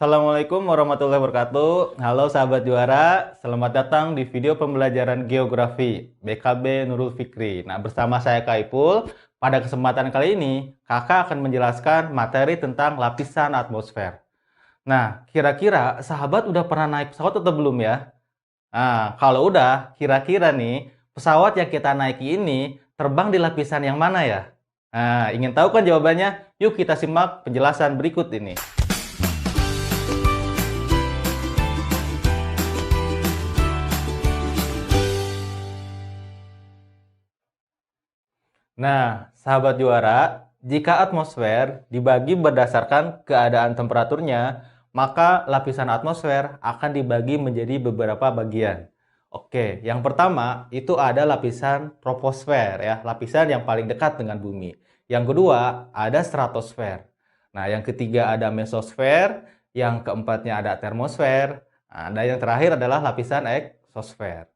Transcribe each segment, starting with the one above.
Assalamualaikum warahmatullahi wabarakatuh. Halo sahabat juara, selamat datang di video pembelajaran geografi BKB Nurul Fikri. Nah, bersama saya Kak Ipul, pada kesempatan kali ini Kakak akan menjelaskan materi tentang lapisan atmosfer. Nah, kira-kira sahabat udah pernah naik pesawat atau belum ya? Nah, kalau udah, kira-kira nih pesawat yang kita naiki ini terbang di lapisan yang mana ya? Nah, ingin tahu kan jawabannya? Yuk kita simak penjelasan berikut ini. Nah, sahabat juara, jika atmosfer dibagi berdasarkan keadaan temperaturnya, maka lapisan atmosfer akan dibagi menjadi beberapa bagian. Oke, yang pertama itu ada lapisan troposfer ya, lapisan yang paling dekat dengan bumi. Yang kedua ada stratosfer. Nah, yang ketiga ada mesosfer, yang keempatnya ada termosfer, nah, dan yang terakhir adalah lapisan eksosfer.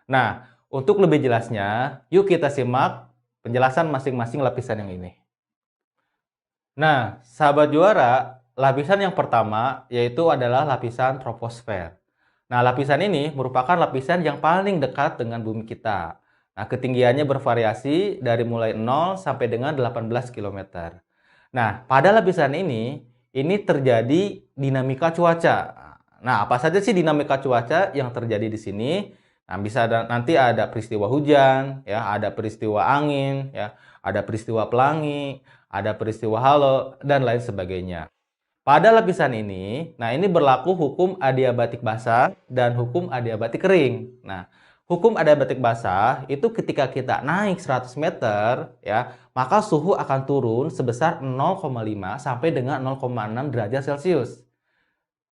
Nah, untuk lebih jelasnya, yuk kita simak penjelasan masing-masing lapisan yang ini. Nah, sahabat juara, lapisan yang pertama yaitu adalah lapisan troposfer. Nah, lapisan ini merupakan lapisan yang paling dekat dengan bumi kita. Nah, ketinggiannya bervariasi dari mulai 0 sampai dengan 18 km. Nah, pada lapisan ini terjadi dinamika cuaca. Nah, apa saja sih dinamika cuaca yang terjadi di sini? Nah, bisa nanti ada peristiwa hujan, ya, ada peristiwa angin, ya, ada peristiwa pelangi, ada peristiwa halo, dan lain sebagainya. Pada lapisan ini, nah ini berlaku hukum adiabatik basah dan hukum adiabatik kering. Nah, hukum adiabatik basah itu ketika kita naik 100 meter, ya, maka suhu akan turun sebesar 0,5 sampai dengan 0,6 derajat Celcius.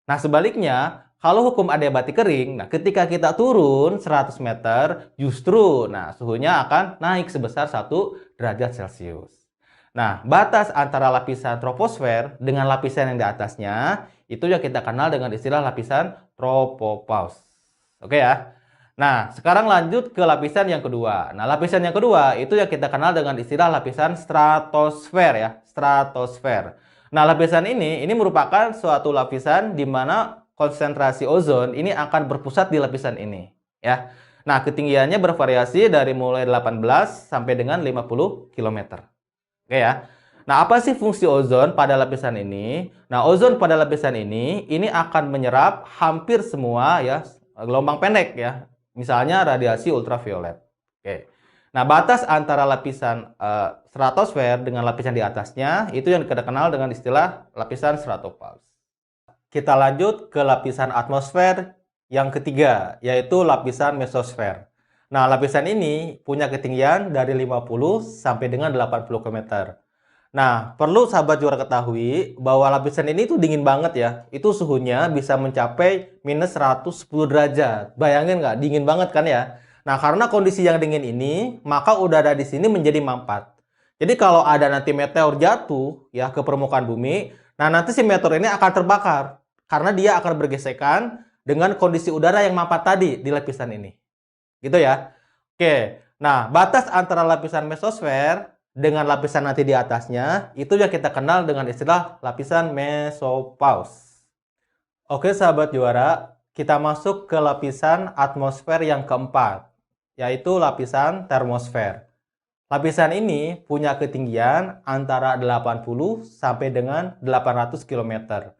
Nah, sebaliknya, kalau hukum adiabatik kering, nah ketika kita turun 100 meter, justru suhunya akan naik sebesar 1 derajat Celcius. Nah, batas antara lapisan troposfer dengan lapisan yang di atasnya, itu yang kita kenal dengan istilah lapisan tropopause. Oke ya? Nah, sekarang lanjut ke lapisan yang kedua. Nah, lapisan yang kedua itu yang kita kenal dengan istilah lapisan stratosfer ya, stratosfer. Nah, lapisan ini merupakan suatu lapisan di mana konsentrasi ozon ini akan berpusat di lapisan ini, ya. Nah, ketinggiannya bervariasi dari mulai 18 sampai dengan 50 km. Oke ya. Nah, apa sih fungsi ozon pada lapisan ini? Nah, ozon pada lapisan ini akan menyerap hampir semua ya gelombang pendek ya. Misalnya radiasi ultraviolet. Oke. Nah, batas antara lapisan stratosfer dengan lapisan di atasnya itu yang kita kenal dengan istilah lapisan stratopause. Kita lanjut ke lapisan atmosfer yang ketiga, yaitu lapisan mesosfer. Nah, lapisan ini punya ketinggian dari 50 sampai dengan 80 km. Nah, perlu sahabat juara ketahui bahwa lapisan ini tuh dingin banget ya. Itu suhunya bisa mencapai minus 110 derajat. Bayangin nggak? Dingin banget kan ya? Nah, karena kondisi yang dingin ini, maka udara di sini menjadi mampat. Jadi kalau ada nanti meteor jatuh ya ke permukaan bumi, nah nanti si meteor ini akan terbakar karena dia akan bergesekan dengan kondisi udara yang mampat tadi di lapisan ini. Gitu ya. Oke. Nah, batas antara lapisan mesosfer dengan lapisan nanti di atasnya itu yang kita kenal dengan istilah lapisan mesopause. Oke, sahabat juara, kita masuk ke lapisan atmosfer yang keempat, yaitu lapisan termosfer. Lapisan ini punya ketinggian antara 80 sampai dengan 800 km.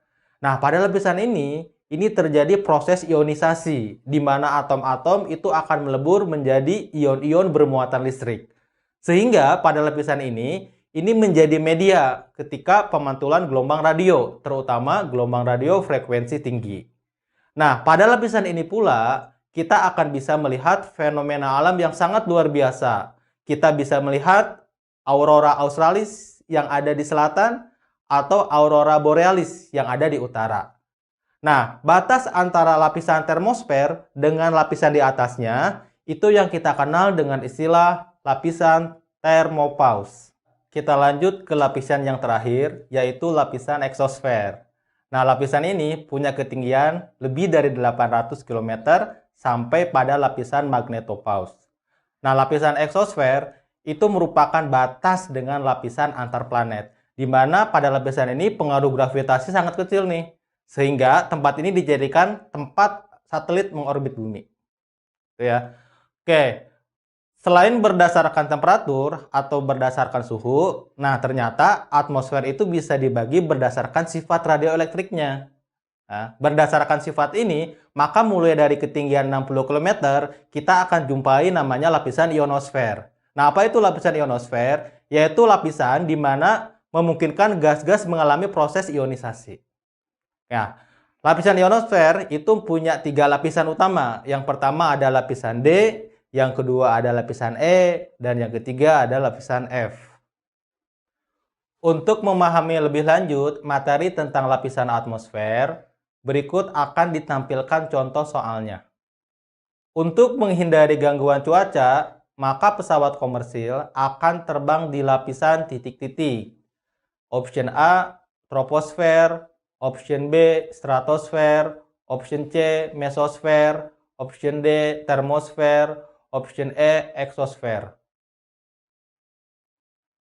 Nah, pada lapisan ini terjadi proses ionisasi, di mana atom-atom itu akan melebur menjadi ion-ion bermuatan listrik. Sehingga pada lapisan ini menjadi media ketika pemantulan gelombang radio, terutama gelombang radio frekuensi tinggi. Nah, pada lapisan ini pula, kita akan bisa melihat fenomena alam yang sangat luar biasa. Kita bisa melihat aurora australis yang ada di selatan atau aurora borealis yang ada di utara. Nah, batas antara lapisan termosfer dengan lapisan di atasnya itu yang kita kenal dengan istilah lapisan thermopause. Kita lanjut ke lapisan yang terakhir, yaitu lapisan eksosfer. Nah, lapisan ini punya ketinggian lebih dari 800 km sampai pada lapisan magnetopause. Nah, lapisan eksosfer itu merupakan batas dengan lapisan antar planet, di mana pada lapisan ini pengaruh gravitasi sangat kecil nih. Sehingga tempat ini dijadikan tempat satelit mengorbit bumi. Gitu ya. Oke, selain berdasarkan temperatur atau berdasarkan suhu, nah ternyata atmosfer itu bisa dibagi berdasarkan sifat radioelektriknya. Nah, berdasarkan sifat ini, maka mulai dari ketinggian 60 km, kita akan jumpai namanya lapisan ionosfer. Nah, apa itu lapisan ionosfer? Yaitu lapisan di mana memungkinkan gas-gas mengalami proses ionisasi. Ya, lapisan ionosfer itu punya 3 lapisan utama. Yang pertama ada lapisan D, yang kedua ada lapisan E, dan yang ketiga ada lapisan F. Untuk memahami lebih lanjut materi tentang lapisan atmosfer, berikut akan ditampilkan contoh soalnya. Untuk menghindari gangguan cuaca, maka pesawat komersil akan terbang di lapisan titik-titik. Option A, troposfer. Option B, stratosfer. Option C, mesosfer. Option D, termosfer. Option E, eksosfer.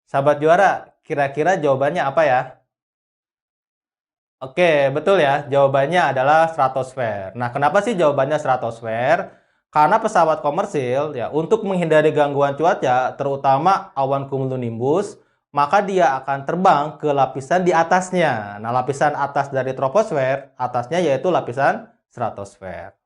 Sahabat juara, kira-kira jawabannya apa ya? Oke, betul ya. Jawabannya adalah stratosfer. Nah, kenapa sih jawabannya stratosfer? Karena pesawat komersil ya untuk menghindari gangguan cuaca, terutama awan cumulonimbus, maka dia akan terbang ke lapisan di atasnya. Nah, lapisan atas dari troposfer, atasnya yaitu lapisan stratosfer.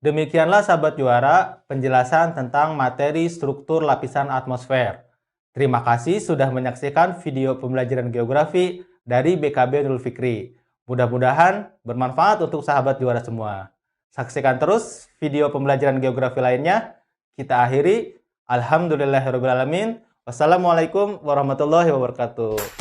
Demikianlah sahabat juara penjelasan tentang materi struktur lapisan atmosfer. Terima kasih sudah menyaksikan video pembelajaran geografi dari BKB Nurul Fikri. Mudah-mudahan bermanfaat untuk sahabat juara semua. Saksikan terus video pembelajaran geografi lainnya. Kita akhiri. Alhamdulillahirrahmanirrahim. Wassalamualaikum warahmatullahi wabarakatuh.